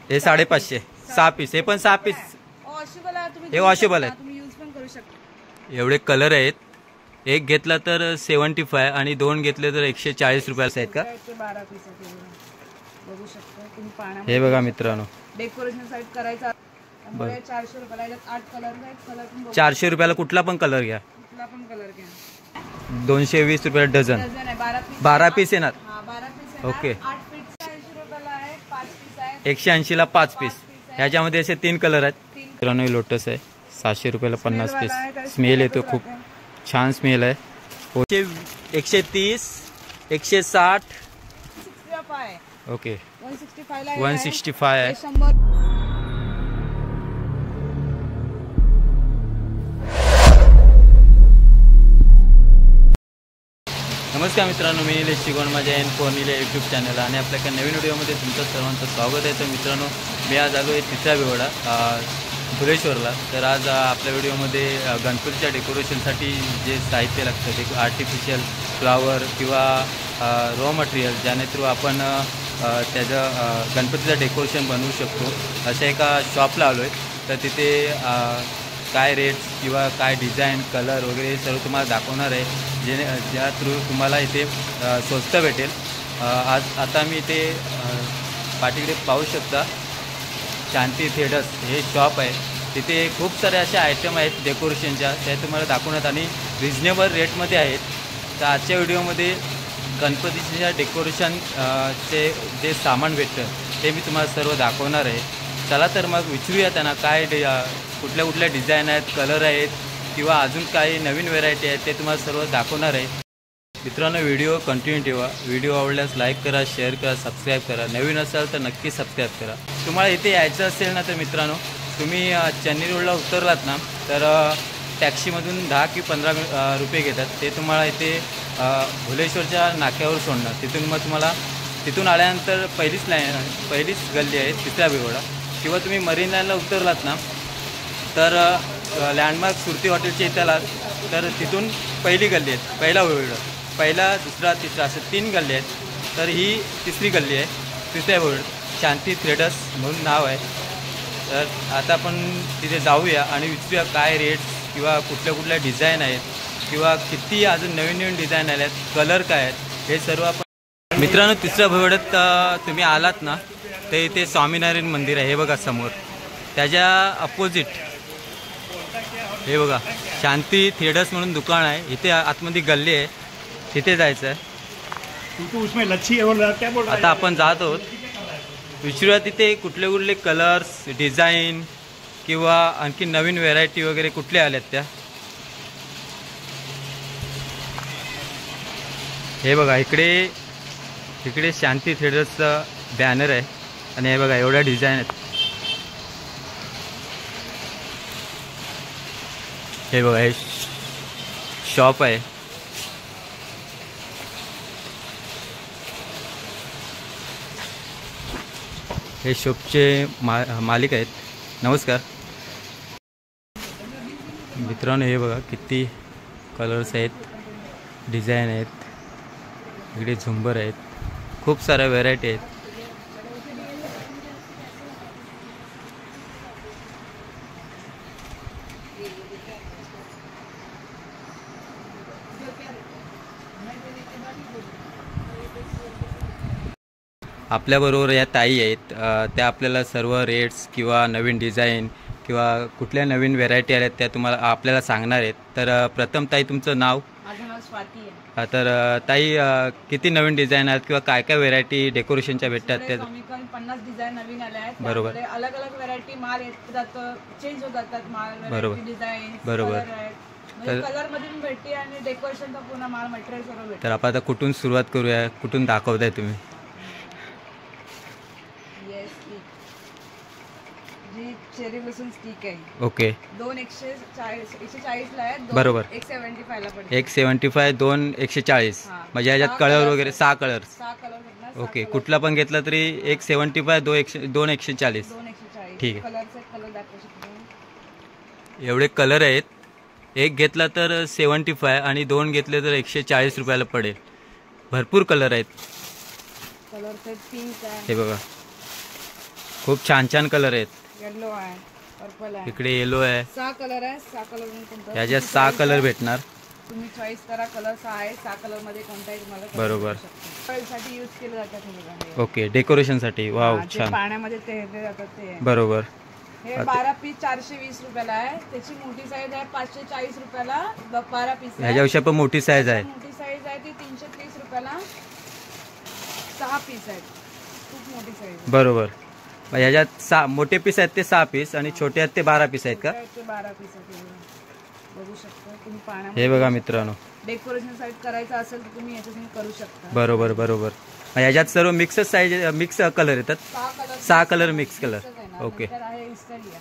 हे 550. 6 पीस. हे पण 6 पीस. हे वॉशेबल आहेत. एवढे कलर आहेत. एक घेतला तर 75 आणि 2 घेतले तर 140 रुपयाचे आहेत का? हे बघा मित्रांनो, डेकोरेशन साइड करायचा 400 रुपयाला. 8 कलर आहेत. 400 रुपयाला कुठला पण कलर घ्या. 220 रुपये डझन. 12 पीस येणार. ओके. 180 ला 5 पीस. ह्याच्यामध्ये असे 3 कलर आहेत. मित्रांनो लोटस आहे 700 रुपयाला 50 पीस. स्मेल येतो, खूप छान स्मेल आहे. 130, 160. ओके. 165 आहे. नमस्कार मित्रांनो, मी निलेश चिगोण, माझ्या फोनिले यूट्यूब चॅनल आणि आपल्या एका नवीन व्हिडिओमध्ये तुमचं सर्वांचं स्वागत आहे. तर मित्रांनो, मी आज आलो आहे तिसरा बेवडा भुलेश्वरला. तर आज आपल्या व्हिडिओमध्ये गणपतीच्या डेकोरेशनसाठी जे साहित्य लागतं ते आर्टिफिशियल फ्लावर किंवा रॉ मटेरियल ज्याने थ्रू आपण त्याचं गणपतीचं डेकोरेशन बनवू शकतो अशा एका शॉपला आलो आहे. तर तिथे काय रेट्स किंवा काय डिझाईन कलर वगैरे सर्व तुम्हाला दाखवणार आहे, ज्या थ्रू तुम्हाला इथे स्वस्त भेटेल. आता मी इथे पाठीकडे पाहू शकता शांती थेडर्स हे शॉप आहे. तिथे खूप सारे असे आयटम आहेत डेकोरेशनच्या, त्या तुम्हाला दाखवण्यात आणि रिजनेबल रेटमध्ये आहेत. तर आजच्या व्हिडिओमध्ये गणपतीच्या डेकोरेशन जे सामान भेटतं ते मी तुम्हाला सर्व दाखवणार आहे. चला तर मग विचारूया त्यांना काय कुठल्या कुठल्या डिझाईन आहेत, कलर आहेत किंवा अजून काही नवीन व्हेरायटी आहेत ते तुम्हाला सर्व दाखवणार आहे. मित्रांनो, व्हिडिओ कंटिन्यू ठेवा. व्हिडिओ आवडल्यास लाईक करा, शेअर करा, सबस्क्राईब करा. नवीन असाल तर नक्की सबस्क्राईब करा. तुम्हाला इथे यायचं असेल ना तर मित्रांनो, तुम्ही चन्नी रोडला उतरलात ना तर टॅक्सीमधून 10 की 15 रुपये घेतात. ते तुम्हाला इथे भुलेश्वरच्या नाक्यावर सोडणार. तिथून मग तुम्हाला तिथून आल्यानंतर पहिलीच गल्ली आहे तिसरा बेवडा. किंवा तुम्ही मरीन लाईनला उतरलात ना तर लँडमार्क सुरती हॉटेलच्या इथे आलात तर तिथून पहिली गल्ली आहे. पहिला बेवडा, पहिला, दुसरा, तिसरा असं 3 गल्ली आहेत. तर ही तिसरी गल्ली आहे, तिसऱ्या बेवडा. शांती थ्रेडर्स म्हणून नाव आहे. तर आता आपण तिथे जाऊया आणि विचारूया काय रेट्स किंवा कुठल्या डिझाईन आहेत किंवा किती अजून नवीन डिझाईन आले आहेत, कलर काय आहेत, हे सर्व आपण. मित्रांनो, तिसऱ्या बेवड्यात तुम्ही आलात ना तर इथे स्वामीनारायण मंदिर आहे. हे बघा समोर, त्याच्या अपोजिट हे बघा शांती थ्रेडर्स म्हणून दुकान आहे. इथे आतमध्ये गल्ली आहे, तिथे जायचं आहे. आता आपण जात आहोत. विचारूया तिथे कुठले कलर्स, डिझाईन किंवा आणखी नवीन व्हेरायटी वगैरे कुठले आल्यात त्या. हे बघा इकडे शांती थ्रेडर्सचा बॅनर आहे आणि हे बघा एवढ्या डिझाईन आहेत. हे बघा हे शॉप आहे. हे शॉपचे मालिक आहेत. नमस्कार मित्रांनो, हे बघा किती कलर्स आहेत, डिझाईन आहेत. इकडे झुंबर आहेत, खूप साऱ्या व्हेरायटी आहेत. आपल्याबरोबर या ताई आहेत. त्या आपल्याला सर्व रेट्स किंवा नवीन डिझाईन किंवा कुठल्या नवीन व्हेरायटी आल्यात त्या तुम्हाला आपल्याला सांगणार आहेत. तर प्रथम ताई, तुमचं नाव? माझं नाव स्वाती आहे. तर ताई, किती नवीन डिझाईन आहेत किंवा काय व्हेरायटी डेकोरेशनच्या भेटतात त्या? 50 डिझाईन नवीन आल्या आहेत. बरोबर. अलग व्हेरायटी माल येत जातं, चेंज होत जातात माल. बरोबर. डिझाईन बरोबर. कलर मध्ये भेटते आणि डेकोरेशनचा पूर्ण माल मटेरियल सर्व भेटते. तर आपण आता कुठून सुरुवात करूया, कुठून दाखवताय तुम्ही? चेरी लसूण स्टिक आहे. ओके. 2 140 ला आहेत. बरोबर. 175 ला पडते. 175, 2 140. म्हणजे ह्याच्यात कलर वगैरे 6 कलर. 6 कलर भेटणार. ओके. कुठला पण घेतला तरी 175, 2 140. ठीक आहे. कलर दाखवू शकतो. एवढे कलर आहेत. एक घेतला तर 75 आणि 2 घेतले तर 140 रुपयाला पडेल. भरपूर कलर आहेत. कलर पिंक आहे. हे बघा खूप छान छान कलर आहेत. येलो आहे, पर्पल आहे, इकडे येलो आहे. 6 कलर आहे. 6 कलर कोणता याच्यात 6 कलर भेटणार. तुम्ही चॉईस करा. कलर 6 आहे. 6 कलर मध्ये कोणताही तुम्हाला बरोबर. साठी यूज केले जातात हे बघा. ओके, डेकोरेशन साठी. वाव, हा, जे छान. पाण्यामध्ये ते हे जातात ते. बरोबर. हे 12 पीस 420 रुपयाला आहे. त्याची मोठी साईज आहे 540 रुपयाला 12 पीस आहे. ह्याच्यापेक्षा पण मोठी साईज आहे. मोठी साईज आहे ती 330 रुपयाला 6 पीस आहेत. खूप मोठी साईज. बरोबर. ह्याच्यात 6 मोठे पीस आहेत ते 6 पीस आणि छोटे आहेत ते 12 पीस आहेत का? ते 12 पीस आहेत. बघू शकता तुम्ही हे पाण्यामध्ये. बघा मित्रांनो, डेकोरेशन साईड करायचं असेल तर तुम्ही याच्यातून करू शकता. बरोबर बरोबर. ह्याच्यात सर्व मिक्स साईज, मिक्स कलर येतात. 6 कलर मिक्स कलर. ओके, आहे विस्तारिया.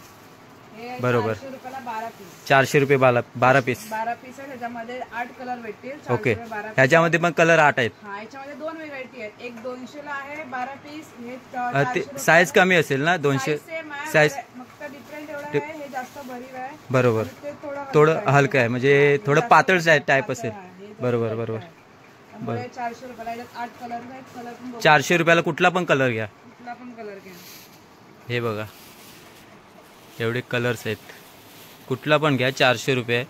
हे बरोबर. 400 रुपयाला 12 पीस. 400 रुपये 12 पीस. 12 पीस आहे. त्याच्यामध्ये 8 कलर भेटतील. ओके, 400 12 ह्याच्यामध्ये पण कलर 8 आहेत. हा, याच्यामध्ये 2 व्हेरायटी आहेत. एक 200 ला आहे 12 पीस. हे ते साईज कमी असेल ना? 200 साईज. फक्त डिफरंट एवढा आहे. हे जास्त भरीव आहे. बरोबर. ते थोडं हलकं आहे म्हणजे थोडं पातळ टाईप असेल. बरोबर बरोबर. बरोबर. 400 रुपयाला याच्यात 8 कलर आहेत. कलर पण बघू. 400 रुपयाला कुठला पण कलर घ्या. कुठला पण कलर घ्या. हे बघा, एवढे कलर्स आहेत. कुठला पण घ्या, 400 रुपये.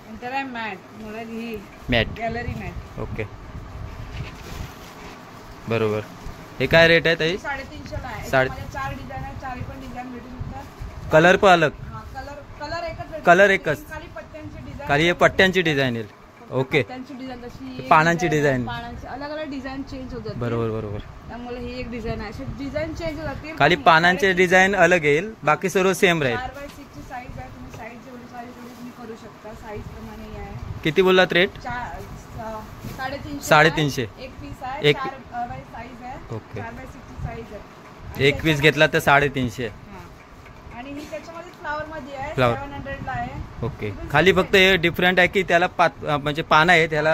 नंतर आहे मॅट. मला ही मॅट. Gallery mat. ओके, बरोबर. हे काय रेट आहे ताई? 350 ला आहे. 4 डिझाईन आहे. 4 पण डिझाईन भेटू शकतात. कलर पण अलग. हा, कलर एकच भेटतो. कलर एकच. खाली पट्ट्यांची डिझाईन. खाली हे पट्ट्यांची डिझाईन येईल. ओके, पट्ट्यांची डिझाईन तशी पानांची डिझाईन. पानांची अलग अलग डिझाईन चेंज होतात. बरोबर बरोबर. त्यामुळे ही एक डिझाईन आहे. अशी डिझाईन चेंज होतात. खाली पानांचे डिझाईन अलग येईल, बाकी सर्व सेम राहील. 4x6 ची साईज आहे. तुम्ही साईज जेवढी साईज तेवढी तुम्ही करू शकता. साईज प्रमाणे हे आहे. किती बोललात रेट? 350. 350. एक पीस आहे. एक 4 साईज आहे. ओके. 4x6 ची साईज आहे. एक पीस घेतला तर 350. हा. आणि ही त्याच्यामध्ये फ्लावर मध्ये आहे. फ्लावर. 700 ला आहे. ओके, खाली फक्त हे डिफरंट आहे की त्याला म्हणजे पानं आहे, त्याला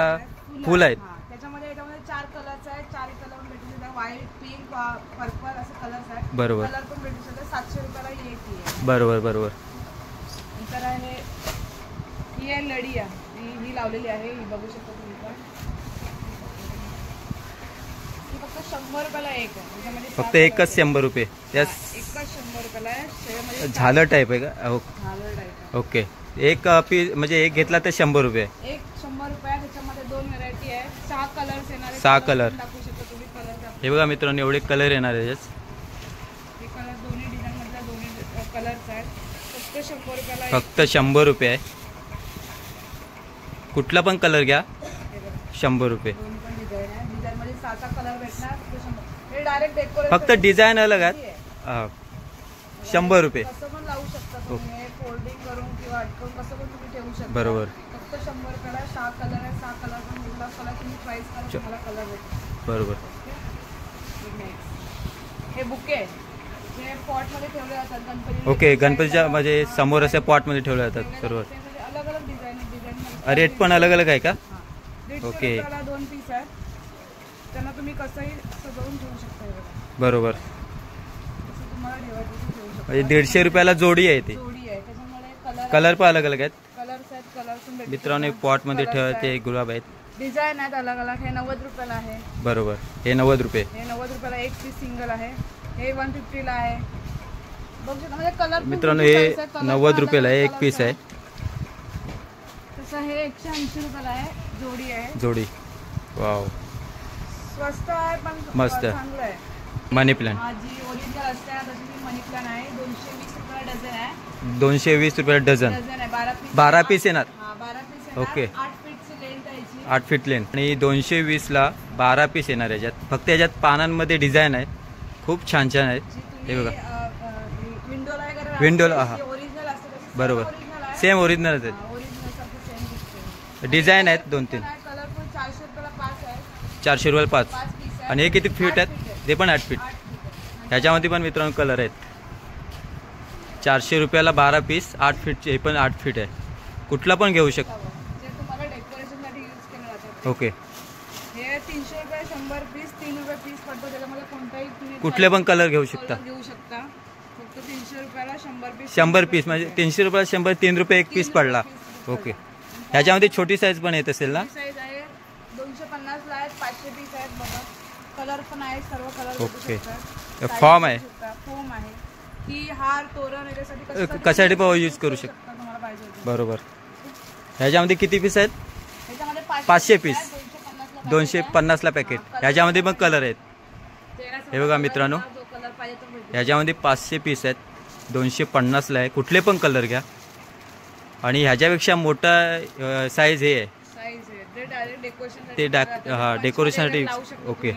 फुल आहेत. हा, याच्यामध्ये 4 कलर्स आहेत. 4 कलर भेटू शकतात. व्हाईट, पिंक, पर्पल असे कलर्स आहेत. बरोबर. कलर पण भेटू शकतात. 700 रुपयाला ही एक आहे. बरोबर बरोबर. नंतर आहे ही आहे लढी आहे. ही लावलेली आहे. ही बघू शकता तुम्ही पण. ही फक्त 100 रुपयाला एक आहे. त्याच्यामध्ये फक्त 7 एकच कलर्स 100 रुपये. आहेत. त्यास हा, एकच 100 रुपयाला आहे. त्याच्यामध्ये झालं टाईप आहे का? झालर टाईप आहे. ओके, एक पीस म्हणजे एक घेतला तर 100 रुपये. एक 100 रुपये. त्याच्यामध्ये 2 व्हेरायटी आहे. 6 कलर्स येणार आहेत. 6 कलर. दाखवू शकता तुम्ही कलर. हे बघा मित्रांनो, एवढे कलर येणार आहे याच्यात. हे कलर दोन्ही डिझाईन मधल्या दोन्ही कलर्स आहेत. फक्त 100 रुपयाला एक. फक्त 100 रुपये आहे. कुठला पण कलर घ्या, हे बघा. 100 रुपये. दोन्ही पण डिझाईन आहे. डिझाईन मध्ये 6 कलर भेटणार. फक्त 100. हे डायरेक्ट डेकोरेशन. फक्त डिझाईन अलग आहेत. 100 रुपये. कसं पण लावू शकता तुम्ही. हे फोल्डिंग करून किंवा अटकवून कसं पण तुम्ही ठेवू शकता. बरोबर. फक्त 100 रुपयाला 6 कलर आहे. 6 कलर पण कुठला कलर तुम्ही चॉईस करा. तुम्हाला कलर भेटतो. बरोबर. हे बुके जे पॉट मध्ये ठेवले जातात गणपती. ओके, गणपतीच्या म्हणजे समोर असे पॉटमध्ये ठेवले जातात. बरोबर. अलग अलग डिझाईन रेट पण अलग अलग आहे का? ओके. 2 पीस आहेत. त्यांना तुम्ही कसंही सजवून ठेवू शकता. हे बघा. बरोबर. कसं तुम्हाला ठेवायचं तसं ठेवू शकता. म्हणजे 150 रुपयाला जोडी आहे ती. जोडी आहे. त्याच्यामध्ये कलर पण अलग अलग आहेत. कलर्स आहेत. कलर्स पण भेटतील. मित्रांनो, पॉट मध्ये ठेवायचे गुलाब आहेत. डिझाईन आहेत अलग अलग. हे 90 रुपयाला आहे. बरोबर. हे 90 रुपये. हे 90 रुपयाला एक पीस सिंगल आहे. हे 150 ला आहे. बघू शकता म्हणजे कलर. मित्रांनो, हे 90 रुपयाला आहे, एक पीस आहे. तसं हे 180 रुपयाला आहे. जोडी आहे. जोडी. वाव, स्वस्त आहे पण मस्त. चांगलं आहे. मनी प्लांट. हा, जी ओरिजिनल असते ना तशी ती मनी प्लांट आहे. 220 रुपयाला डझन आहे. 220 रुपयाला डझन. डझन आहे. 12 पीस येणार. हा, 12 पीस येणार. ओके. 8 फीटची लेंथ आहे याची. 8 फीट लेन आणि 220 ला 12 पीस येणार याच्यात. फक्त याच्यात पानांमध्ये डिझाईन आहे, खूप छान छान आहेत. जी हे तुम्ही बघा. विंडोला वगैरे विंडोला, लावता, हा. जी ओरिजिनल असते तशी बरोबर. ओरिजिनल आहे. सेम ओरिजिनलच आहेत. हा, ओरिजिनल सारखं सेम दिसते. डिझाईन आहेत 2-3. कलरफुल 400 रुपयाला 5 आहे. 400 रुपयाला 5. 5 पीस आहे. आणि हे किती फीट 8 आहेत? फीट आहे. ते पण 8 फीट. 8 फीट आहे. ह्याच्यामध्ये पण मित्रांनो कलर आहेत. 400 रुपयाला 12 पीस, 8 फीटचे. हे पण 8 फीट आहे. कुठला पण घेऊ शकता. जे तुम्हाला डेकोरेशनसाठी यूज केलं जातात. ओके. हे 300 रुपये 100 पीस 3 रुपये पीस पडतो. त्याच्यामध्ये कोणताही तुम्ही कुठले पण कलर घेऊ शकता. कलर घेऊ शकता. फक्त 300 रुपयाला 100 पीस. 100 पीस म्हणजे 300 रुपयाला 100, 3 रुपये एक पीस पडला. ओके. ह्याच्यामध्ये छोटी साईज पण येत असेल ना? साईज आहे 250 ला आहेत. 500 पीस आहेत बघा. कलर पण आहे. सर्व कलर ओके. शकतात. फॉर्म आहे. फोम आहे की हार तोरण याच्यासाठी कशासाठी पण यूज करू शकता. तुम्हाला पाहिजे होती. बरोबर. ह्याच्यामध्ये किती पीस आहेत. ह्याच्यामध्ये 500 पीस. 250 250ला पॅकेट. ह्याच्यामध्ये पण कलर आहेत. हे बघा मित्रांनो, जो कलर पाहिजे तो भेटेल. ह्याच्यामध्ये 500 पीस आहेत. 250ला आहे. कुठले पण कलर घ्या. आणि ह्याच्यापेक्षा मोठा साईज हे आहे साईज आहे ते डायरेक्ट डेकोरेशन ते डेकोरेशनसाठी. ओके.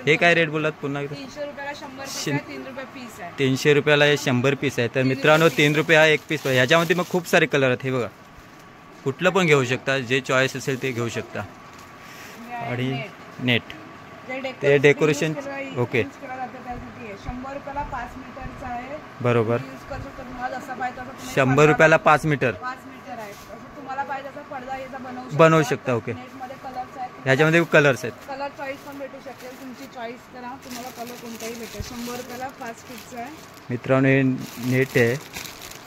हे काय रेट बोललात पुन्हा. 300 रुपयाला 100 पीस आहे. 3 रुपये पीस आहे. 300 रुपयाला हे 100 पीस आहे. तर मित्रांनो 3 रुपये हा एक पीस. ह्याच्यामध्ये मग खूप सारे कलर आहेत. हे बघा, कुठलं पण घेऊ शकता. जे चॉईस असेल ते घेऊ शकता. आणि नेट ते डेकोरेशन. ओके. 100 रुपयाला 5 मीटरचा आहे. बरोबर. यूज करू शकता तुम्हाला जसा पाहिजे तसं. 100 रुपयाला 5 मीटर. 5 मीटर आहे. असं तुम्हाला पाहिजे तसा पडदा याचा बनवू शकता. ओके. नेटमध्ये कलर्स आहेत. ह्याच्यामध्ये कलर्स आहेत. कलर चॉईस पण भेटू शकेल. तुमची चॉईस करा, तुम्हाला कलर कोणताही भेटेल. 100 रुपयाला 5 फीटचा आहे. मित्रांनो हे नेट आहे.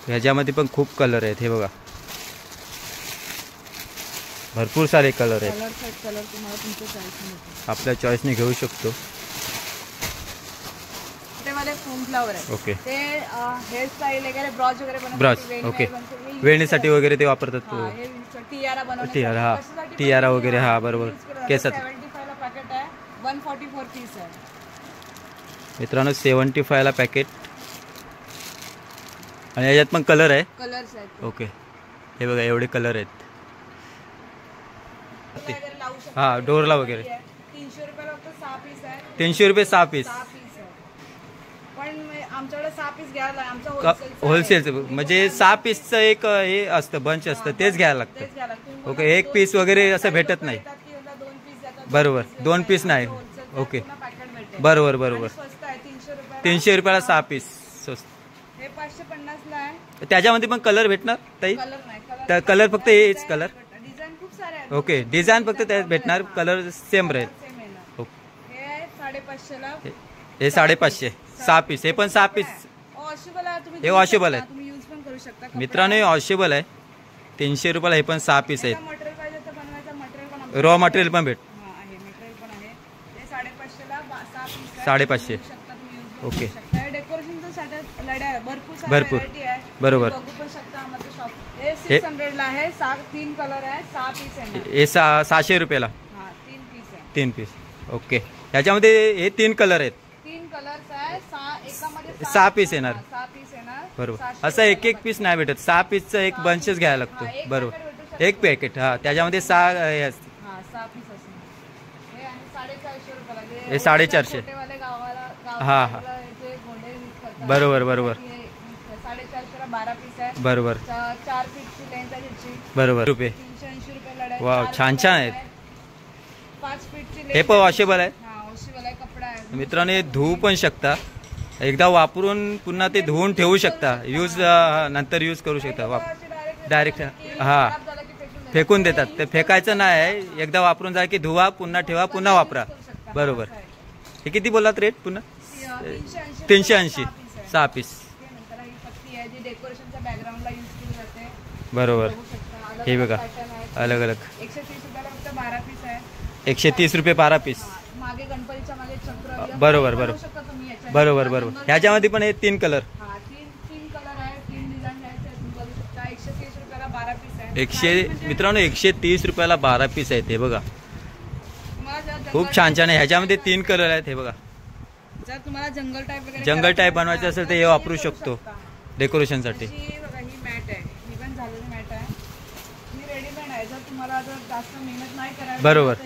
ह्याच्यामध्ये पण खूप कलर आहेत. हे बघा, भरपूर सारे कलर आहेत. कलर तुम्हाला तुमच्या चॉईसने भेटेल. आपल्या चॉईसने घेऊ शकतो. ते वाले फोम फ्लावर आहे. ओके. ते हेअरस्टाईल वगैरे ब्रॉच वगैरे बनवतात. ब्रॉच. ओके. वेणीसाठी वगैरे ते वापरतात. टियारा बनवण्यासाठी. टियारा. हा, टियारा वगैरे. हा बरोबर. केसात. 75 ला पॅकेट आहे. 144 पीस आहे. मित्रांनो 75ला पॅकेट. आणि याच्यात पण कलर आहे. कलर्स आहेत. ओके. हे बघा एवढे कलर आहेत. वगैरे लावू शकता. हा, डोरला वगैरे. 300 रुपयाला फक्त 6 पीस आहे. 300 रुपये 6 पीस. 6 पीस आहे. पण आमच्याकडे 6 पीस घ्यायला आहे. आमचा होलसेलचं म्हणजे 6 पीसचं एक हे असतं, बंच असतं, तेच घ्यायला लागतं. ओके. एक पीस वगैरे असं भेटत नाही. 2 पीस बरोबर. 2 पीस नाही. ओके. बरोबर बरोबर. 300 रुपयाला 6 पीस स्वस्त. हे 550 ला आहे. त्याच्यामध्ये पण कलर भेटणार ताई. कलर नाही. तर कलर फक्त हेच कलर. डिझाईन खूप सारे आहेत. ओके. डिझाईन फक्त त्यात भेटणार, कलर सेम राहील. सेम आहे ना. ओके. हे आहे 550 ला. हे 550. 6 पीस. हे पण 6 पीस. वॉशेबल आहे. तुम्ही हे वॉशेबल आहे. तुम्ही यूज पण करू शकता. मित्रांनो हे वॉशेबल आहे. 300 रुपयाला हे पण 6 पीस आहेत. मटेरियल पाहिजे तर बनवायचं मटेरियल पण रॉ मटेरियल पण भेट. आहे. मटेरियल पण आहे. हे 550 ला 6 पीस आहे. 550. ओके. ओके. डेकोरेशनचं साठी लढ्या आहे. भरपूर भरपूर. व्हरायटी आहे. बरोबर. बघू पण शकता आमचं शॉप. हे 600 ला आहे. 3 कलर आहे. 6 पीस आहे. हे 600 रुपयाला हा 3 पीस आहे. 3 पीस. ओके. ह्याच्यामध्ये हे 3 कलर आहेत. 3 कलर्स आहे. एकामध्ये 6 पीस येणार. 6 पीस येणार. बरोबर. असं एक पीस नाही भेटत. 6 पीसचं एक बंचच घ्यायला लागतो. बरोबर. एक पॅकेट. हा, त्याच्यामध्ये 6 हे असते. हा 6 पीस असणार. हे आणि 450 रुपयाला. हे 450. छोटेवाले गावाला हा हा. जे गोंडे यूज करतात. बरोबर बरोबर. 450 ला 12 पीस आहे. बरोबर 4 फीटची लेंथ आहे त्याची. बरोबर. रुपये. 380 रुपये लढाई. वाव, छान छान आहेत. 5 फीटची हे पण वॉशेबल आहे. हा वॉशेबल आहे. कपडा आहे. मित्रांनो हे धुवू पण शकता. एकदा वापरून पुन्हा ते धुवून ठेवू शकता. नंतर यूज करू शकता. डायरेक्ट हा फेकून देतात. ते फेकायचं नाही आहे. एकदा वापरून जा की धुवा, पुन्हा ठेवा, पुन्हा वापरा. बरोबर. हे किती बोललात रेट पुन्हा. 380. 6 पीस. नंतर ही पत्ती आहे जी डेकोरेशनच्या बॅकग्राऊंडला यूज केली जाते. बरोबर. बघू शकता. हे बघा अलग अलग. 130 रुपयाला फक्त 12 पीस आहे. 130 रुपये 12 पीस. मागे गणपतीच्या मागे चक्र. बरोबर बरोबर. बरोबर बरोबर. ह्याच्यामध्ये पण हे 3 कलर. हा 3 कलर आहे. 3 डिझाईन आहेत. तुम्ही बघू शकता. 130 रुपयाला 12 पीस आहे. मित्रांनो 130 रुपयाला 12 पीस आहेत. हे बघा तुम्हाला खूप छान छान आहे. ह्याच्यामध्ये 3 कलर आहेत. हे बघा. जर तुम्हाला जंगल टाईप वगैरे जंगल टाईप बनवायचं असेल तर हे वापरू शकतो डेकोरेशनसाठी. ही बघा ही मॅट आहे. ही पण झालेली मॅट आहे. ही रेडीमेड आहे. जर तुम्हाला जर जास्त मेहनत नाही करायची बरोबर. तर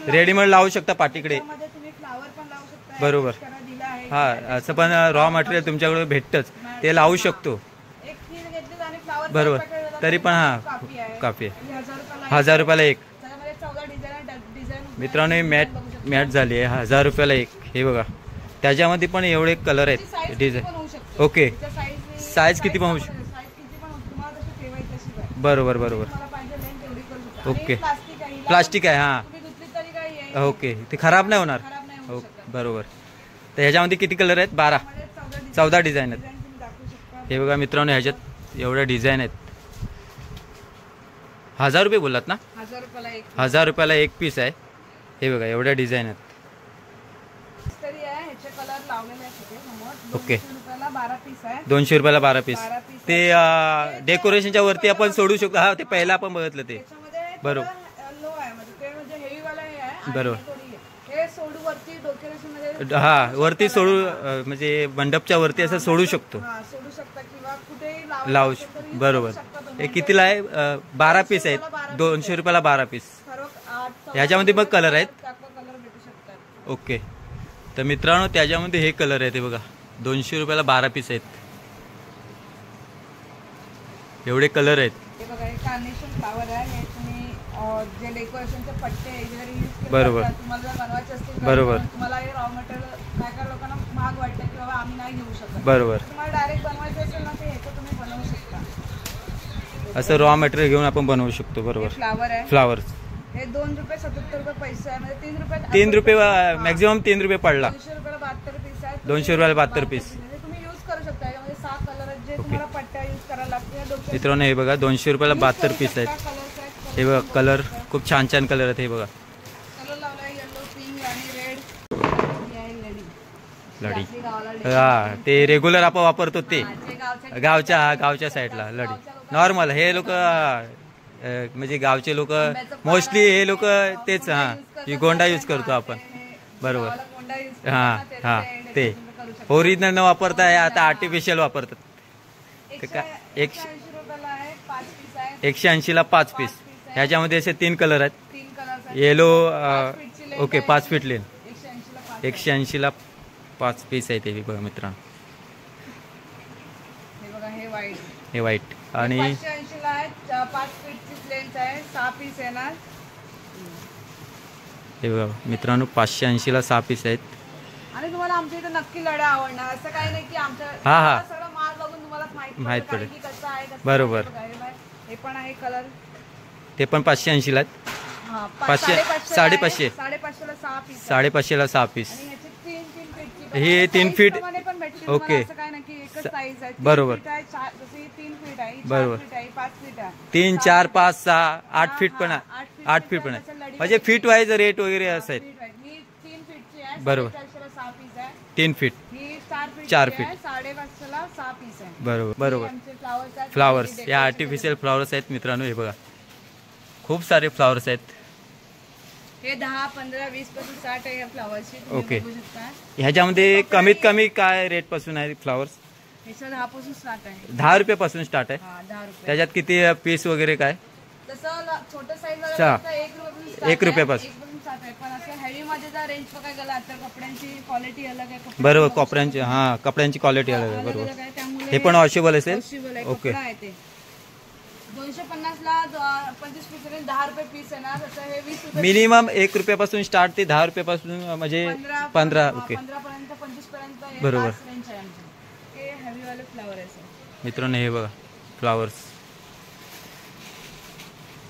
ही रेडीमेड लावू शकता पाठीकडे. मध्ये तुम्ही फ्लावर पण लावू शकता. बरोबर. दिला आहे. हा, असं पण रॉ मटेरियल तुमच्याकडे भेटतंच, ते लावू शकतो. एक फील घेतली आणि फ्लावर बरोबर. तरी पण हा काफी आहे. 1000 रुपयाला एक. त्याच्यामध्ये 14 डिझाईन. मित्रांनो ही मॅट झाली आहे 1000 रुपयाला एक. हे बघा त्याच्यामध्ये पण एवढे कलर आहेत. डिझाईन. ओके. साईज किती पण होऊ शकते. बरोबर बरोबर. ओके. प्लास्टिक आहे. हां ओके. ते खराब नाही होणार. ओके बरोबर. तर ह्याच्यामध्ये किती कलर आहेत. 14 डिझाईन आहेत. हे बघा मित्रांनो ह्याच्यात एवढ्या डिझाईन आहेत. 1000 रुपये बोललात ना. 1000 रुपयाला एक पीस आहे. हे बघा एवढ्या डिझाईन आहेत. कलर लावलेले आहेत. ओके 200 रुपयाला 12 पीस आहे. 200 रुपयाला 12 पीस. 12 पीस ते डेकोरेशनच्या वरती आपण सोडू शकतो. हा ते पहिला आपण बघितलं ते. त्याच्यामध्ये बरोबर. लो आहे म्हणजे ते म्हणजे हेवी वाला हे आहे आणि बरोबर. हे थोडी आहे. हे सोडू वरती डेकोरेशन मध्ये हा वरती सोडू म्हणजे मंडपच्या वरती असं सोडू शकतो. हा सोडू शकता किंवा कुठेही लावू असेल तर use बरोबर. करू शकता तुम्ही. हे कितीला आहे? 12 पीस आहेत. 200 रुपयाला 12 पीस. सर्व 8 ह्याच्यामध्ये बघ कलर आहेत. कलर भेटू शकतात. ओके. तर मित्रांनो त्याच्यामध्ये हे कलर आहे ते बघा. 200 रुपयाला 12 पीस आहेत. एवढे कलर आहेत. हे बघा हे कार्नेशन फ्लावर आहे. हे तुम्ही जे डेकोरेशनचे पट्टे वगैरे यूज केले बरोबर. जातात. तुम्हाला जर बनवायचे असतील बरोबर. तुम्हाला हे रॉ मटेरियल काय काय लोकांना महाग वाटतं की बाबा आम्ही नाही घेऊ शकत. बरोबर. तुम्हाला डायरेक्ट बनवायचं असेल ना ते ह्याचं तुम्ही बनवू शकता. असं रॉ मटेरियल घेऊन आपण बनवू शकतो. हे बरोबर. फ्लावर आहे. फ्लावर्स हे 2 रुपये 77 रुपये पैसे आहे म्हणजे 3 रुपये 3 रुपये मॅक्झिमम 3 रुपये पडला. 200 रुपयाला 72 पीस आहे. 200 रुपयाला 72 पीस. म्हणजे तुम्ही यूज करू शकता. यामध्ये 6 कलर आहेत जे तुम्हाला पट्ट्या यूज करायला लागतील. मित्रांनो हे बघा 200 रुपयाला 72 पीस आहेत. कलर्स आहेत. हे बघा कलर खूप छान छान कलर आहेत. हे बघा कलर लावलाय येलो पिंक आणि रेड. ही आहे लेडी. लढी. आपली गावाला लेडी. हा ते रेग्युलर आपण वापरतो ते जे गावच्या गावच्या साईडला लढी. नॉर्मल हे लोक म्हणजे गावचे लोक मोस्टली हे लोक तेच हा गोंडा यूज करतो आपण. बरोबर. गावाला कोंडा यूज हा हा ते ओरिजिनल न वापरता हे आता आर्टिफिशियल वापरतात. 180 रुपयाला आहे 5 पीस आहे. 180 ला 5 पीस. ह्याच्यामध्ये असे 3 कलर आहेत. 3 कलर्स आहेत. येलो 5 फीटची लेंथ ओके आहे. 5 फीट लेन. 180 ला 5. 180 ला 5 पीस आहे ते बघा मित्रांनो. हे बघा हे व्हाईट. हे व्हाईट आणि 580 ला आहे. 5 फीटची लेंथ आहे. 6 पीस येणार. हे बघा मित्रांनो 580 ला 6 पीस आहेत. आणि तुम्हाला आमच्या इथे नक्की लढा आवडणार. असं काही नाही की आमच्या हा, हा. सगळं माल बघून तुम्हाला माहित पडेल. की कसं आहे कसं बरोबर. आहे. हे बघा, हे पण आहे कलर. ते पण 580 ला आहेत. हा 500, 550. 550 ला 6 पीस. 550 ला 6 पीस. आणि ह्याची 3 फीटची हे 3 size फीट. प्रमाणे पण भेटतील ओके. तुम्हाला. असं काय नाही की एकच साईज आहे. 3 बरोबर. फीट आहे, जशी ही 3 फीट आहे, ही 4 बरोबर. फीट आहे, 5 फीट आहे. 3 4 5 6 8 फीट पण हा, आहे. 8 8 फीट पण आहे. म्हणजे फीट वाईज रेट वगैरे असं आहेत. फीट आहे. ही 3 फीटची आहे. बरोबर. 450 ला 6 पीस आहे. 3 फीट. ही 4 फीट 4 आहे. फीट. 550 ला 6 पीस आहे. बरोबर बरोबर. आमचे फ्लावर्स आहेत. फ्लावर्स हे या आर्टिफिशियल फ्लावर्स आहेत मित्रांनो. हे बघा खूप सारे फ्लावर्स आहेत. हे 10 15 20 पासून 60 आहे या फ्लावर्सची. ओके. बघू शकता. ह्याच्यामध्ये कमीत कमी काय रेट पासून आहे फ्लावर्स? ह्याचं 10 पासून स्टार्ट आहे. 10 रुपयापासून स्टार्ट आहे. हा 10 रुपये. त्याच्यात किती पीस वगैरे काय? तसं छोटं साईज अच्छा. 1 रुपयापासून. स्टार्ट आहे. पण असं हेवी मध्ये जर रेंज बघायला गेला तर कपड्यांची क्वालिटी अलग आहे. कपडे बरोबर. कपड्यांची हा कपड्यांची क्वालिटी अलग आहे. अलग बरोबर. अलग आहे. त्यामुळे हे पण वॉशेबल असेल. possible आहे. ओके. कपडा आहे ते 250 ला 25 पीस आहे. 10 रुपये पीस येणार. तसं हे 20 रुपये. मिनिमम 1 रुपयापासून स्टार्ट ते 10 रुपयापासून म्हणजे 15 ओके 15 पर्यंत 25 पर्यंत हे बरोबर. पाच रेंज आहे आमची. हे हेवी वाले फ्लावर आहे सर. मित्रांनो हे बघा फ्लावर्स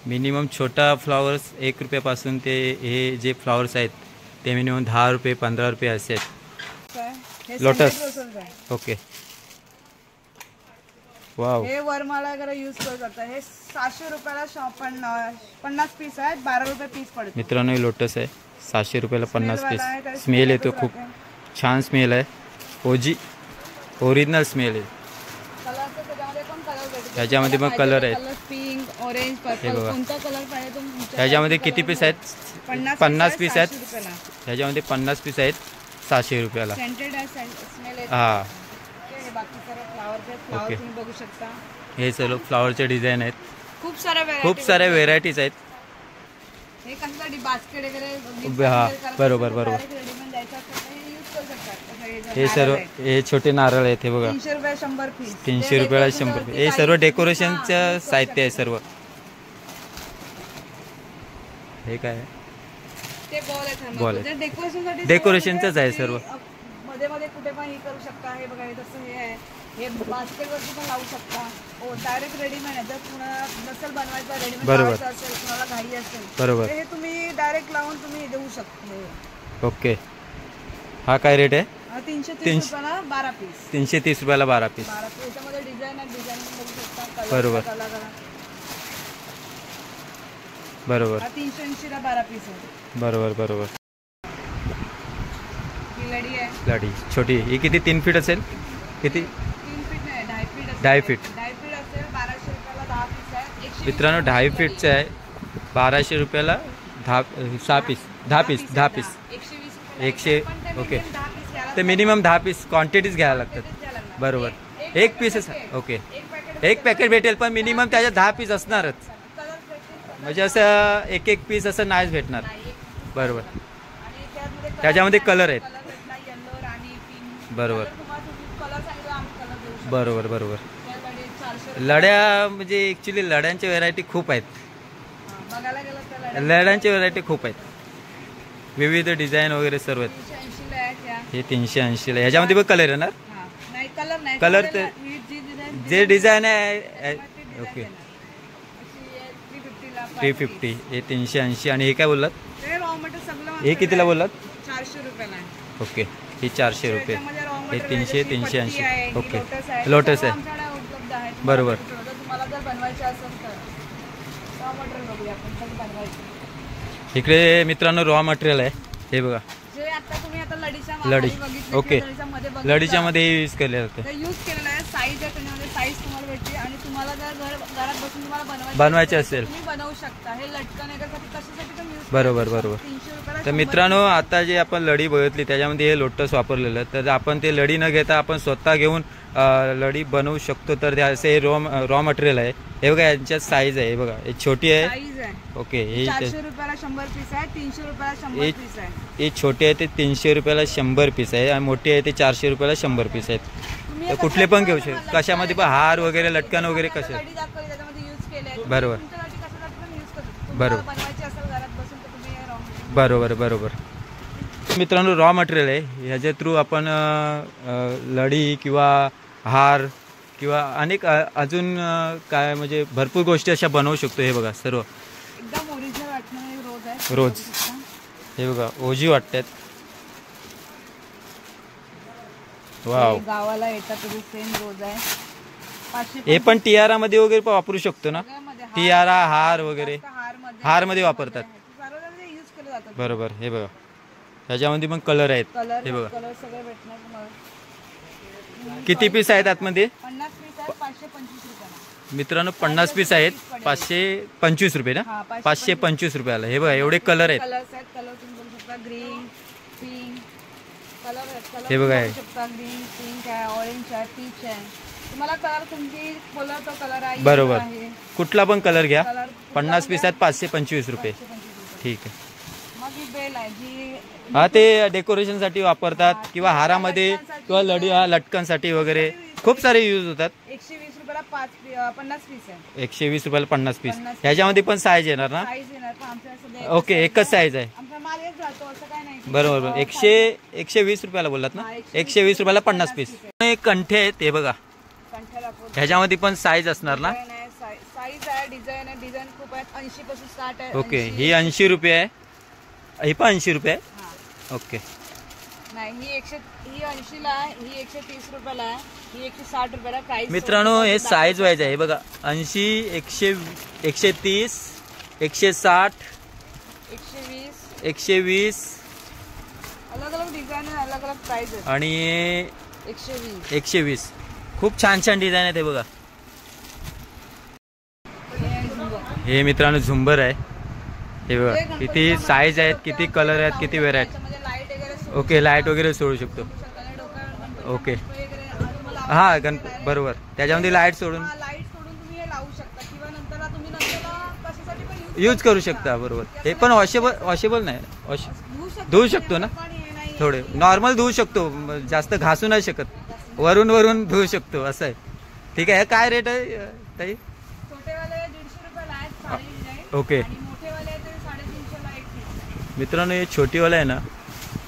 मिनिमम छोटा फ्लावर्स 1 रुपयापासून ते हे जे फ्लावर्स आहेत ते मिनिमम 10 रुपये 15 रुपये असे आहेत. हे लोटस. scented roses आहे. ओके. वाव. हे वरमाला वगैरे यूज करू शकता. हे 700 रुपयाला 50 पीस आहेत. 12 रुपये पीस पडते. मित्रांनो हे लोटस आहे 700 रुपयाला 50 Smell वाला आहे, त्याला पीस. स्मेल येतो smell खूप येतच छान स्मेल आहे. ओरिजिनल स्मेल आहे. कलरचं त्याच्यामध्ये पण कलर भेटतो. त्याच्यामध्ये पण कलर आहेत. कलर पिंक ऑरेंज हे पर्पल बघा. कोणता कलर पाहिजे तुमच्या ह्याच्यामध्ये किती पीस आहेत? 50 पीस आहेत. 700 रुपयाला. ह्याच्यामध्ये 50 पीस आहेत 600 रुपयाला. सेंटेड आहे. स्मेल येतो. हा हे बाकी सर्व फ्लावरचे फ्लावर ओके. तुम्ही बघू शकता. हे सर्व फ्लावरचे डिझाईन आहेत. खूप साऱ्या खूप साऱ्या व्हेरायटीज आहेत. हे कशासाठी बास्केट वगैरे हा, बरोबर, बरोबर. रेडीमेड द्यायचं असेल तर हे यूज करू शकतात. हे सर्व हे छोटे नारळ आहेत. हे बघा 300 रुपये 100 पीस. 300 रुपयाला 100 रुपये. हे सर्व डेकोरेशनचं साहित्य आहे सर्व. हे काय आहे? ते बॉल आहे Ball आहे. डेकोरेशनसाठी डेकोरेशनचंच आहे सर्व. मध्ये मध्ये कुठे पण हे करू शकता. हे बघा हे तसं हे आहे. हे बास्केट वरती पण लावू शकता. हो डायरेक्ट रेडीमेड आहे. जर कुणाला नसेल बनवायचा रेडीमेड बरोबर. असेल कुणाला घाई असेल बरोबर. तर हे तुम्ही डायरेक्ट लावून तुम्ही देऊ शकता. ओके. हा काय रेट आहे? 330 रुपयाला 12 पीस. 330 रुपयाला 12 पीस. 12 पीस. याच्यामध्ये डिझाईन आहे. डिझाईन बघू शकता. बरोबर. बरोबर 380 ला 12 पीस आहे. बरोबर बरोबर. ही लडी आहे. लढी छोटी, ही किती 3 फीट असेल? किती? 3 फीट नाही, 2.5 फीट असेल. 2.5 फीट. 2.5 फीट असेल, 1200 रुपयाला 10 पीस आहे. 120 मित्रांनो 2.5 फीटचं आहे, 1200 रुपयाला 6 पीस, 10 पीस. 120 रुपयाला. 100 पण ते ओके. minimum 10 पीस घ्यायला ते मिनिमम 10 पीस क्वांटिटीज घ्यायला लागतात. द्यायला लागणार. बरोबर. एक एक packet पीसच भेटेल. ओके. एक packet एक पॅकेट भेटेल, पण मिनिमम त्याच्यात 10 पीस असणारच. कलर भेटेल. म्हणजे असं एक पीस असं नाहीच भेटणार. नाही, एक बरोबर. आणि त्यामध्ये त्याच्यामध्ये कलर आहेत. कलर भेटला, येलो, राणी, पिंक. बरोबर. तुम्हाला कलर सांगितलं आम्ही कलर देऊ शकतो. बरोबर बरोबर. त्याकडे 400 लढ्या म्हणजे ॲक्च्युली लढ्यांच्या व्हेरायटी खूप आहेत. बघायला गेलं तर लढ्यांच्या व्हेरायटी खूप आहेत, विविध डिझाईन वगैरे सर्व आहेत. 380 ला आहे त्या. हे 380ला. ह्याच्यामध्ये पण कलर येणार? हा. नाही कलर नाही. कलर त्यामध्ये ते- ही जी design जे डिझाईन आहे त्याच्यामध्ये design ओके. देणार. अशी आहे 350 ला 350. हे 380. आणि हे काय बोललात? हे raw material सगळं हे कितीला बोललात? 400 रुपयाला आहे. ओके. ही 400 रुपये. त्याच्यामध्ये raw हे material 300, जशी 380. पट्टी आहे, ही ओके. लोटस आहे. लोटस सगळं आहे. आमच्याकडे उपलब्ध आहे. बरोबर. तुम्हाला जर बनवायचे असेल तर raw material बघूया आपण कसं बनवायचं. इकडे मित्रांनो रॉ मटेरियल आहे, हे बघा. जे आता तुम्ही आता लढीच्या लढी. मागे बघितलं ओके. किंवा लढीच्या मध्ये बघितलं, लढीच्या मध्ये यूज केले जाते. ते यूज केलेलं आहे. साईज आहे त्याच्यामध्ये, साईज तुम्हाला भेटते. आणि तुम्हाला जर घरात बसून तुम्हाला बनवायचे असेल. तुम्ही बनवू शकता. हे लटकन याच्यासाठी कशासाठी पण यूज बरोबर बरोबर. 300 रुपयाला तर मित्रांनो आता जे आपण लढी बघितली त्याच्यामध्ये हे लोटस वापरलेलं, तर आपण ते लढी न घेता आपण स्वतः घेऊन लढी बनवू शकतो. तर ते असे हे रॉ मटेरियल आहे. हे बघा, यांच्यात साईज आहे, हे बघा. हे छोटी आहे. साईज आहे. ओके. हे 400 रुपयाला 100 पीस आहे. 300 रुपयाला 100 हे- पीस आहे. हे छोटे आहे ते 300 रुपयाला 100 पीस आहे, आणि मोठी आहे ते 400 रुपयाला 100 पीस आहेत. तुम्ही तर आता कुठले पण घेऊ लटकन- शकता. कशामध्ये पण हार वगैरे, लटकन वगैरे आता कसे. लढी दाखवली त्याच्यामध्ये यूज केले आहे. बरोबर. तुमच्यासाठी कशासाठी पण यूज करू शकता. बरोबर. तुम्हाला बनवायची असेल घरात बसून तर तुम्ही हे raw बरोबर बरोबर. मित्रांनो रॉ मटेरियल आहे, ह्याच्या थ्रू आपण लढी किंवा हार किंवा अनेक अजून काय म्हणजे भरपूर गोष्टी अशा बनवू शकतो. हे बघा सर्व एकदम ओरिजिनल वाटणारे रोज आहे. रोज. बघू शकता. हे बघा ओजी वाटतात. वाव. हे गावाला येतात तरी सेम रोज आहे. 500 हे पण टियारा मध्ये वगैरे पण वापरू शकतो ना? मध्ये हार- टियारा, हार वगैरे हार मध्ये वापरतात. यूज केले जातात. बरोबर. हे बघा, ह्याच्यामध्ये पण कलर आहेत. कलर हे बघा कलर सगळे भेटणार तुम्हाला. किती पीस आहेत आतमध्ये? 50 पीस आहे. 525 रुपयाला. मित्रांनो 50 पीस आहेत, 525 रुपये ना? हा, 525 रुपयाला. हे बघा एवढे कलर आहेत. कलर्स आहेत. कलर तुम्ही बघू शकता. ग्रीन, पिंक कलर आहेत. कलर हे बघा बघू हे. शकता. ग्रीन, पिंक आहे, ऑरेंज आहे, पीच आहे. तुम्हाला कलर तुमची बोला तो कलर आहे. बरोबर. yellow आहे. कुठला पण कलर घ्या. कलर 50 पीस आहेत, 525 रुपये. 525 रुपये. ठीक आहे. मग ही बेल आहे जी हा ते डेकोरेशन साठी वापरतात किंवा हारामध्ये किंवा लटकनसाठी वगैरे खूप सारे यूज होतात. 120 रुपयाला 50 पीस आहे. 120 रुपयाला 50 पीस. 50 ह्याच्यामध्ये पण साईज येणार ना? साईज येणार पण आमच्या सध्या ओके, एकच साईज आहे. आमचा माल येत जातो असं काय नाही. बरोबर बरोबर. 120 रुपयाला बोललात ना? हा, 120 रुपयाला 50 पीस. हे कंठे आहेत, ते बघा. कंठ्या दाखवतो. ह्याच्यामध्ये पण साईज असणार ना? डिझाईन आहे, साईज आहे, डिझाईन आहे. डिझाईन खूप आहेत. 80 पासून स्टार्ट आहे. ओके. 80. ही 80 रुपये आहे. ही पण 80 रुपये आहे. हा. ओके. नाही ही 80 ला आहे. ही 130 रुपयाला आहे. ही 160 रुपयाला प्राइस. मित्रांनो हे साईज वाईज आहे. हे बघा 80, 100, 130, 160, 120 120 अलग अलग डिझाईन आहे. अलग अलग प्राइस आहे. आणि 120. 120. खूप छान छान डिझाईन आहेत. हे बघा, हे मित्रांनो झुंबर आहे. हे बघा किती साईज आहेत, किती कलर आहेत, किती व्हेरायटी. त्याच्यामध्ये लाईट वगैरे ओके, लाईट वगैरे सोडू शकतो. ओके. हा बरोबर. त्याच्यामध्ये लाईट सोडून लाईट सोडून तुम्ही हे लावू शकता किंवा नंतर तुम्ही नंतर कशासाठी पण यूज करू शकता. बरोबर. हे पण वॉशेबल नाही, धुवू शकतो ना? थोडे नॉर्मल धुवू शकतो, जास्त घासू नाही शकत. वरून धुवू शकतो असं आहे. ठीक आहे. काय रेट आहे ताई? छोटेवाले 150 रुपयाला आहेत. साडी डिझाईन. ओके. आणि मोठेवाले ते 350 ला एक पीस. मित्रांनो हे छोटीवाला आहे ना,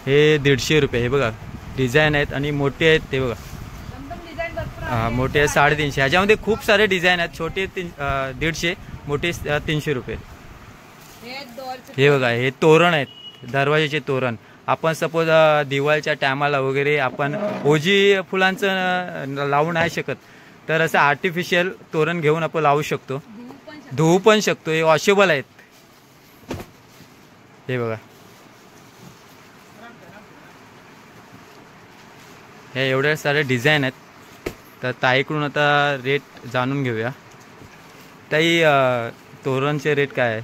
हे 150 रुपये. हे बघा डिझाईन आहेत, आणि मोठे आहेत ते बघा. एकदम डिझाईन भरपूर हा, आहे. मोठे आहेत 350. ह्याच्यामध्ये खूप सारे डिझाईन आहेत. छोटे 150, मोठे 300 रुपये. हे दोरचे हे बघा हे तोरण आहेत, दरवाजाचे तोरण. आपण सपोज दिवाळीच्या टायमाला वगैरे आपण ओजी फुलांचं लावू नाही शकत, तर असं आर्टिफिशियल तोरण घेऊन आपण लावू शकतो. धुवू पण शकतो. हे वॉशेबल आहेत. हे बघा हे एवढ्या साऱ्या डिझाईन आहेत. तर ताईकडून आता रेट जाणून घेऊया. ताई तोरणचे रेट काय आहे?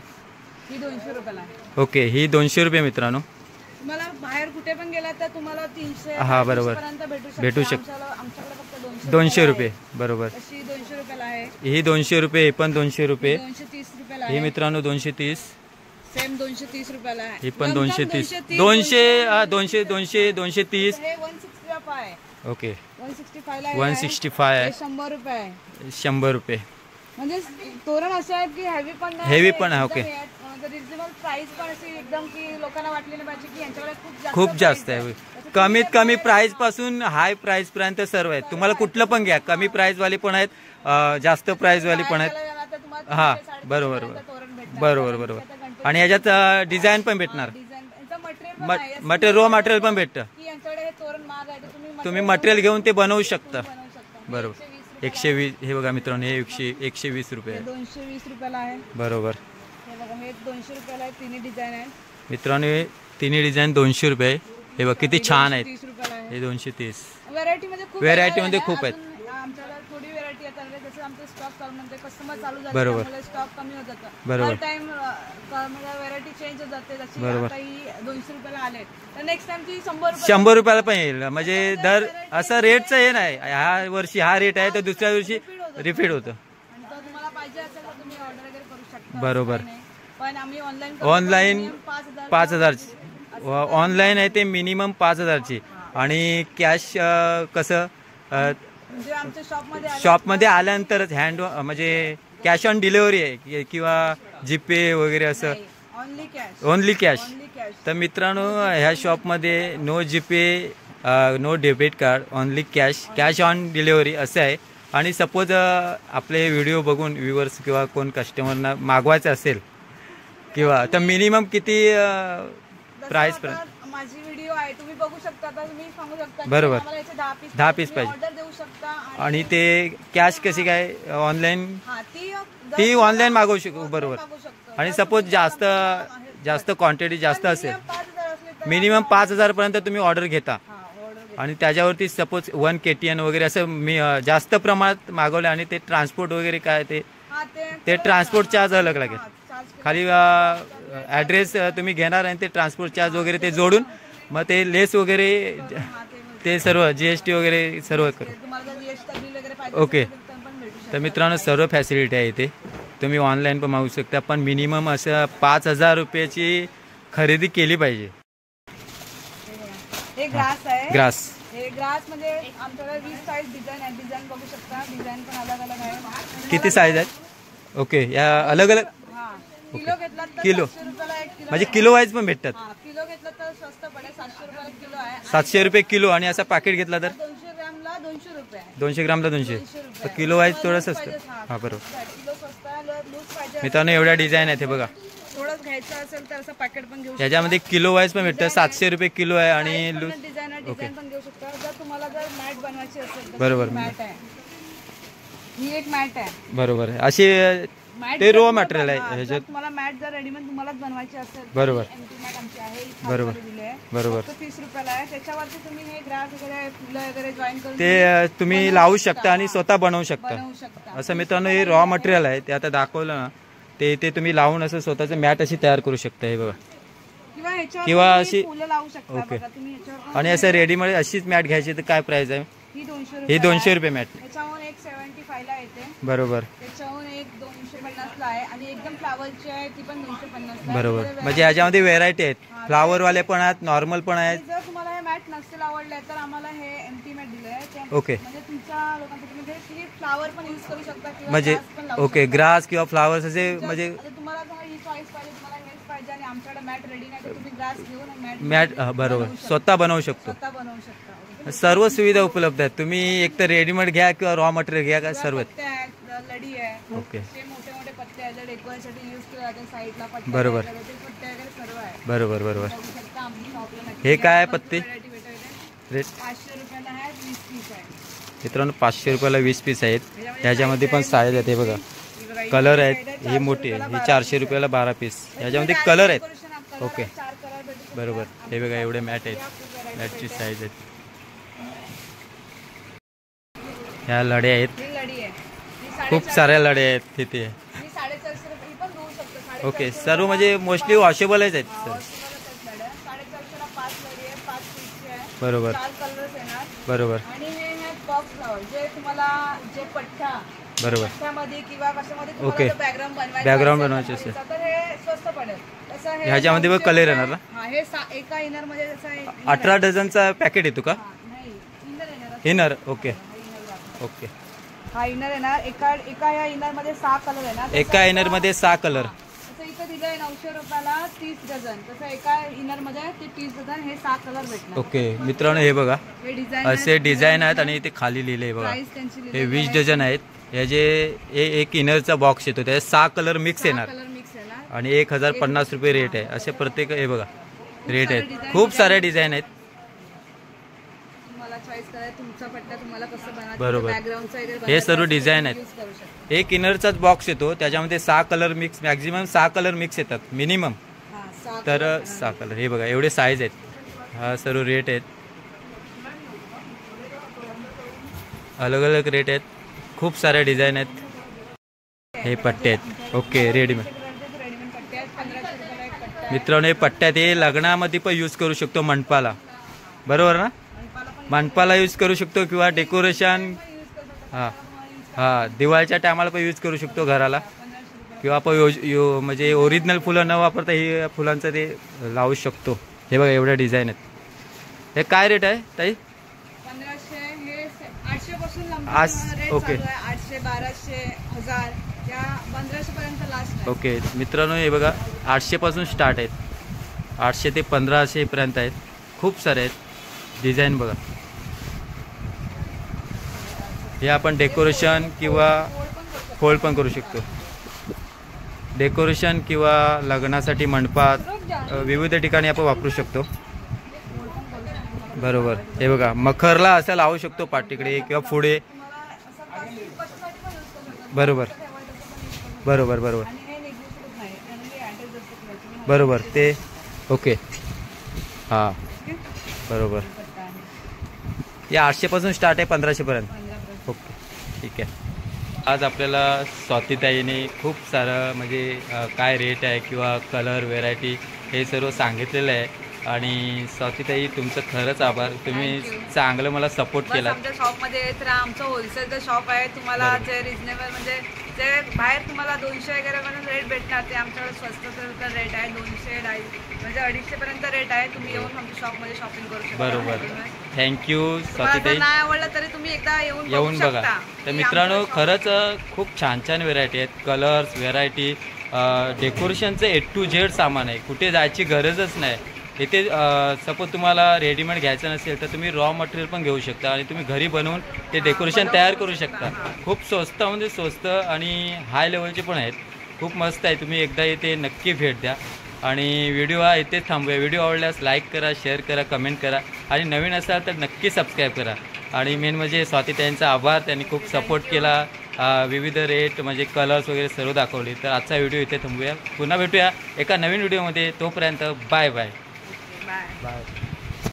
ही 200 रुपयाला आहे. ओके, ही 200 रुपये मित्रांनो. तुम्हाला बाहेर कुठे पण गेला तर तुम्हाला 300 हा बरोबर पर्यंत भेटू शकतो. आमच्याकडे फक्त 200 रुपये बरोबर. अशी 200 रुपयाला आहे. ही 200 रुपये, ही पण 200 रुपये. 230 रुपयाला ही आहे. मित्रांनो 230. सेम 230 रुपयाला आहे. ही पण 230. 230, 200 230. हे 165 आहे. ओके 165 ला आहे. 165 आहे. हे 100 रुपये आहे. 100 रुपये. म्हणजे तोरण असं आहे की हेवी पण नाही, हेवी पण आहे. ओके, रिजनेबल प्राइस पण अशी एकदम की लोकांना वाटली नाही पाहिजे की यांच्याकडे खूप जास्त price आहे. त्याचं कमीत तुम्ही कमी आता प्राइस पासून हाय प्राइस पर्यंत सर्व आहेत. तुम्हाला कुठलं पण घ्या. कमी प्राइस वाले पण आहेत, जास्त प्राइस वाले पण आहेत. बाहेर गेला तर तुम्हाला हा 300-350 बरोबर पर्यंत तोरण भेटणार. बरोबर कारण बरोबर. की आता गणपती आणि याच्यात डिझाईन पण भेटणार. डिझाईन यांचं मटेरियल पण आहे. असं मटेरियल रॉ मटेरियल पण भेटतं. की यांच्याकडे हे तोरण महाग आहे तर तुम्ही मटेरियल घेऊन ते बनवू शकता. बनवू शकता. बरोबर. 120. हे बघा मित्रांनो, हे 120 रुपये आहे. 220 रुपयाला आहे. बरोबर हे बघा हे 200 रुपयाला आहे. तिन्ही डिझाईन आहे. मित्रांनो, हे तिन्ही डिझाईन 200 रुपये. हे बघ किती छान आहेत. 30 रुपयाला आहे. हे 230. व्हरायटी मध्ये खूप Variety मध्ये आहे. खूप आहेत. अजून आमच्याकडे थोडी व्हरायटी आता जसं आमचं स्टॉक चालू म्हणजे कस्टमर चालू झाले बरोबर. त्यामुळे स्टॉक कमी होत जातं. बरोबर. हर टाइम म्हणजे व्हरायटी चेंज होत जाते. जशी बरोबर. आता ही 200 रुपयाला आले तर नेक्स्ट टाइम ती 100 रुपये 100 रुपयाला पण येईल. म्हणजे दर असं रेटचं हे नाही. ह्या वर्षी हा रेट आहे तर दुसऱ्या वर्षी रिपीट होतं. आणि जर तुम्हाला पाहिजे असेल तर तुम्ही ऑर्डर वगैरे करू शकता. बरोबर. काही नाही. पण आम्ही ऑनलाईन 5,000. ऑनलाईन आहे ते मिनिमम 5,000ची. आणि कॅश कसं म्हणजे आमच्या शॉपमध्ये आल्यानंतरच म्हणजे कॅश ऑन डिलिव्हरी आहे किंवा जीपे वगैरे असं only cash. Only cash. Only cash. तर मित्रांनो, ह्या शॉपमध्ये no GPay, no debit card, only cash on delivery असं आहे. आणि सपोज आपले व्हिडिओ बघून व्ह्युअर्स किंवा कोण कस्टमरना मागवायचं असेल किंवा तर मिनिमम किती प्राइस पर्यंत माझी व्हिडिओ आहे तुम्ही बघू शकता. तर तुम्ही सांगू शकता बरोबर. 10 पीस पाहिजे. ऑर्डर देऊ शकता. आणि ते कॅश कशी काय ऑनलाईन हा, ती ऑनलाईन मागवू शकतो. बरोबर. मागू शकतो. आणि सपोज जास्त क्वांटिटी जास्त असेल, 5,000 असले तर मिनिमम 5,000 पर्यंत तुम्ही ऑर्डर घेता. ऑर्डर आणि त्याच्यावरती सपोज 1 KTN वगैरे असं मी जास्त प्रमाणात मागवले आणि ते ट्रान्सपोर्ट वगैरे काय ते ट्रान्सपोर्ट चार्ज अलग लागेल. खाली ॲड्रेस तुम्ही घेणार आणि ते ट्रान्सपोर्ट चार्ज वगैरे ते जोडून मग ते लेस वगैरे ते सर्व GST वगैरे सर्व करू. तुम्हाला GST बिल वगैरे पाहिजे ओके. असेल तर पण भेटू शकतं. तर मित्रांनो, सर्व फॅसिलिटी आहे इथे. तुम्ही ऑनलाईन पण मागू शकता, पण मिनिमम असं 5,000 रुपयाची खरेदी केली पाहिजे. हे ग्रास आहे. ग्रास. हे ग्रास म्हणजे आमच्याकडे 20 साईज डिझाईन आहे. डिझाईन बघू शकता. डिझाईन पण अलग अलग आहे. किती साईज आहेत? ओके, या अलग अलग. हा. किलो घेतला तर किलो. 700 रुपयाला 1 किलो. म्हणजे किलो वाईज पण भेटतात. हा, किलो घेतलं तर स्वस्त पडेल. 700 रुपयाला किलो आहे. 700 रुपये किलो. आणि असं पॅकेट घेतला तर 200 ग्रामला 200 रुपये. 200 ग्रामला 200. 200 रुपये. तर किलो वाईज थोडं लूज स्वस्त. पाहिजे, हा बरोबर. किलो स्वस्त आहे. लूज पाहिजे मित्रांनो, एवढ्या डिझाईन आहेत हे बघा. थोडंच घ्यायचं असेल तर असं पॅकेट पण घेऊ शकता. याच्यामध्ये किलो वाईज पण भेटतं. 700 रुपये किलो आहे. आणि लूज डिझाईन पण घेऊ शकता. जर तुम्हाला जर मॅट बनवायची असेल तर बरोबर. मॅट आहे. ही एक मॅट आहे. बरोबर आहे. अशी मॅट ते जर रो तुम्हाला मटेरियल आहे जर ह्याच्यात. तुम्हाला मॅट जर रेडीमेड तुम्हालाच बनवायची असेल तर बरोबर. एम्प्टी मॅट आमची आहे. ही बरोबर. खाली दिली आहे. बरोबर. फक्त 30 रुपयाला आहे. त्याच्यावरती तुम्ही हे ग्रास वगैरे फुलं वगैरे जॉईन करून ते तुम्ही लावू शकता आणि स्वतः बनवू शकता. बनवू शकता. असं मित्रांनो, हे रॉ मटेरियल आहे. ते आता दाखवलं ना, ते तुम्ही लावून असं स्वतःचं मॅट अशी तयार करू शकता. हे बघा. ह्याच्यावर किंवा तुम्ही अशी- फुलं लावू शकता. ओके. बघा तुम्ही ह्याच्यावर आणि असं रेडीमेड अशीच मॅट घ्यायची तर काय प्राइस आहे? ही 200 ही रुपये 200 रुपये मॅट. त्याच्याहून एक 75 ला येते. बरोबर. त्याच्याहून एक 250 ला आहे. आणि एकदम फ्लावरची आहे ती पण 250 ला आहे. बरोबर. त्यामध्ये म्हणजे याच्यामध्ये व्हेरायटी आहेत. फ्लावरवाले पण आहेत, नॉर्मल पण आहेत. आणि जर तुम्हाला हे मॅट नसेल आवडले तर आम्हाला हे एम्प्टी मॅट दिलं आहे. ओके. म्हणजे तुमच्या लोकांसाठी म्हणजे तुम्ही फ्लावर पण यूज करू शकता किंवा म्हणजे grass पण लावू ओके, शकता. ग्रास किंवा फ्लावर्स असे म्हणजे आता तुम्हाला जर ही चॉईस पाहिजे तुम्हाला हेच पाहिजे आणि आमच्याकडे मॅट रेडी नाही तर तुम्ही ग्रास घेऊन मॅट बरोबर स्वतः बनवू शकतो. स्वतः बनवू शकता. सर्व सुविधा उपलब्ध आहेत. तुम्ही एक तर रेडीमेड घ्या किंवा रॉ मटेरियल घ्या का सर्व. पत्ते आहेत, लडी आहे. ओके. ते मोठे मोठे पत्ते आहेत डेकोरेशनसाठी यूज केले जाते. साईडला पत्ते बरोबर. वगैरे ते पत्ते वगैरे सर्व आहे. बरोबर बरोबर. बघू शकता आमच्या शॉपला नक्की हे या. काय भरपूर पत्ते? variety भेटेल. रेट 500 रुपयाला आहे. 20 पीस आहे. मित्रांनो, 500 रुपयाला 20 पीस आहेत. ह्याच्यामध्ये पण साईज आहेत. हे बघा, कलर आहेत. ही मोठी आहे. ही 400 रुपयाला 12 पीस. ह्याच्यामध्ये कलर आहेत. ओके. 4 कलर भेटू शकतात. बरोबर. हे बघा, एवढे मॅट आहेत. मॅटची साईज आहेत. ह्या लढ्या आहेत, ही लढी आहे, ही खूप साऱ्या लढ्या आहेत तिथे. ही 450 रुपये, ही पण धुवू शकतो. ओके, सर्व म्हणजे मोस्टली वॉशेबलच आहेत सर. 450 ला 5 लढी आहे, 5 पीसची आहे. बरोबर 4 कलर्स येणार. बरोबर आणि हे बॉक्स फ्लावर जे तुम्हाला जे पठ्ठा बरोबर. पठ्ठ्यामध्ये किंवा कशामध्ये ओके. तुम्हाला बॅकग्राऊंड Background बनवायचे असेल. तर हे स्वस्त पडेल. तसं हे ह्याच्यामध्ये बघ 900 कलर येणार ना? हा, हे एका इनर मध्ये जसं 18 डझनचा पॅकेट येतो का? नाही, इनर येणार. इनर. ओके हा, इनर दाखव. ओके. हा इनर येणार. एका या इनर मध्ये 6 कलर येणार. एका इनर मध्ये 6 कलर. तसं इथं दिलंय 900 रुपयाला 30 डझन. तसं एका इनर मध्ये ते 30 डझन हे 6 कलर भेटणार. ओके मित्रांनो, हे बघा हे डिझाईन असे डिझाईन आहेत आणि ते खाली लिहिले बघा. प्राइस त्यांची हे 20 डझन आहेत. ह्याचे एक इनरचा बॉक्स येतो, त्याचे 6 कलर मिक्स येणार कलर मिक्स येणार. आणि 1050 रुपये रेट आहे. असे प्रत्येक हे बघा रेट आहेत. खूप सारे डिझाईन आहेत. तुम्हाला चॉईस करायचं तुमचा पट्टा तुम्हाला कसं बनायचं. बरोबर. बॅकग्राऊंडचा वगैरे हे बनायचं सर्व असेल तर डिझाईन use आहेत. करू शकता. एक इनरचाच बॉक्स येतो, त्याच्यामध्ये 6 colour mix, maximum 6 colour mix येतात मिनिमम. हा, 6 तर कलर. 6 कलर. हे बघा एवढे साईज आहेत. हा सर्व रेट आहेत, अलग अलग रेट आहेत. खूप सारे डिझाईन आहेत. हे पट्टे आहेत. Okay readymade. रेडीमेड पट्टे आहेत. 1500 रुपयाला एक पट्टा आहे. मित्रांनो, हे पट्ट्यात हे लग्नामध्ये पण यूज करू शकतो, मंडपाला. बरोबर ना? मंडपाला यूज करू शकतो किंवा डेकोरेशन. हां हां, दिवाळीच्या टायमाला पण यूज करू शकतो घराला. किंवा आपण म्हणजे ओरिजिनल फुलं न वापरता हे फुलांचं ते लावू शकतो. हे बघा एवढ्या डिझाईन आहेत. हे काय रेट आहे ताई? 1500. हे 800 पासून ओके. ओके. 800, 1200, 1000 या 1500 पर्यंत लास्ट आहे. ओके मित्रांनो, हे बघा 800 पासून स्टार्ट आहेत. 800 ते 1500 पर्यंत आहेत. खूप सारे आहेत डिझाईन बघा. हे आपण डेकोरेशन किंवा फोल्ड पण करू शकतो. डेकोरेशन किंवा लग्नासाठी मंडपात विविध ठिकाणी आपण वापरू शकतो. बरोबर. हे बघा मखरला असं लावू शकतो पाठीकडे किंवा पुढे. बरोबर बरोबर बरोबर आणि हे निघून नाही आणि हे ॲड्रेस जसं करायचं. बरोबर. ते ओके. हां बरोबर. पट्टा आहे. हे 800 पासून स्टार्ट आहे 1500 पर्यंत. 15%. ओके ठीक आहे. आज आपल्याला स्वातीताईने खूप सारं म्हणजे काय रेट आहे किंवा कलर व्हेरायटी हे सर्व सांगितलेलं आहे. आणि स्वातीताई तुमचं खरंच आभार. तुम्ही चांगलं मला सपोर्ट बस केला. आमच्या शॉपमध्ये येत राहा. आमचं होलसेलचं शॉप आहे. तुम्हाला बरोबर. जे रिजनेबल म्हणजे जे बाहेर तुम्हाला 200 वगैरे म्हणून रेट भेटणार ते आमच्याकडे स्वस्त रेट आहे. 200, 250 म्हणजे 250 पर्यंत रेट आहे. तुम्ही येऊन आमच्या शॉपमध्ये शॉपिंग करू शकता. बरोबर. थँक्यू तुम्हाला जर स्वातीताई. नाही आवडलं तरी तुम्ही एकदा येऊन येऊन बघू बघा. शकता. तर की मित्रांनो आमचं shop- खरंच खूप छान छान व्हेरायटी आहेत. कलर्स व्हेरायटी डेकोरेशनचं A to Z सामान आहे. कुठे जायची गरजच नाही. इथे सपोज तुम्हाला रेडीमेड घ्यायचं नसेल तर तुम्ही रॉ मटेरियल पण घेऊ शकता आणि तुम्ही घरी बनवून ते डेकोरेशन तयार करू शकता. खूप स्वस्त म्हणजे स्वस्त आणि हाय लेवलचे पण आहेत. खूप मस्त आहे. तुम्ही एकदा इथे नक्की भेट द्या. आणि व्हिडिओ हा इथेच थांबूया. व्हिडिओ आवडल्यास लाईक करा, शेअर करा, कमेंट करा आणि नवीन असाल तर नक्की सबस्क्राईब करा. आणि मेन म्हणजे स्वातीताईंचा आभार. त्यांनी खूप सपोर्ट केला. विविध रेट म्हणजे कलर्स वगैरे सर्व दाखवले. तर आजचा व्हिडिओ इथे थांबूया. पुन्हा भेटूया एका नवीन व्हिडिओमध्ये. तोपर्यंत बाय बाय. बाय. बाय.